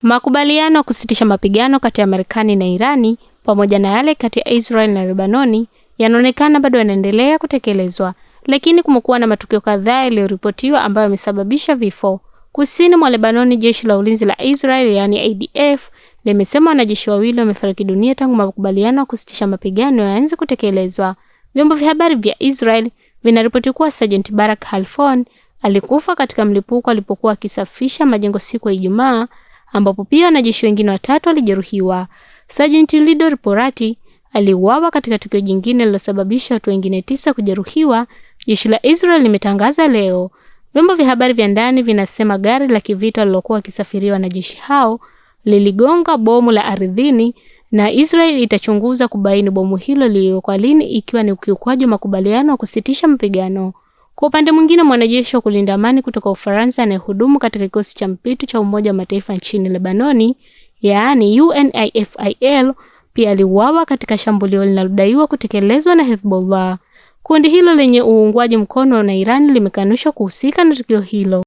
Makubaliano ya kusitisha mapigano kati ya Marekani na Irani pamoja na yale kati ya Israel na Lebanoni yanaonekana bado yanaendelea kutekelezwa, lakini kumekuwa na matukio kadhaa yaliyoripotiwa ambayo yamesababisha vifo. Kusini mwa Lebanoni, jeshi la ulinzi la Israel yani IDF limesema wanajeshi wawili wamefariki dunia tangu makubaliano ya kusitisha mapigano yaanze kutekelezwa. Vyombo vya habari vya Israel vinaripoti kuwa Sergeant Barak Halfon alikufa katika mlipuko alipokuwa akisafisha majengo siku ya Ijumaa, ambapo pia wanajeshi wengine 3 walijeruhiwa. Sergeant Lidor Porati aliuawa katika tukio jingine lililosababisha watu wengine 9 kujeruhiwa, jeshi la Israel limetangaza leo. Vyombo vya habari vya ndani vinasema gari la kivita lilokuwa wakisafiriwa na jeshi hao liligonga bomu la ardhini, na Israel itachunguza kubaini bomu hilo lilikuwa lini, ikiwa ni ukiukwaji wa makubaliano wa kusitisha mapigano. Kwa upande mwingine, mwanajeshi wa kulinda amani kutoka Ufaransa anayehudumu katika kikosi cha mpito cha Umoja wa Mataifa nchini Lebanoni, yaani UNIFIL, pia aliuawa katika shambulio linalodaiwa kutekelezwa na Hezbollah. Kundi hilo lenye uungwaji mkono na Iran limekanusha kuhusika na tukio hilo.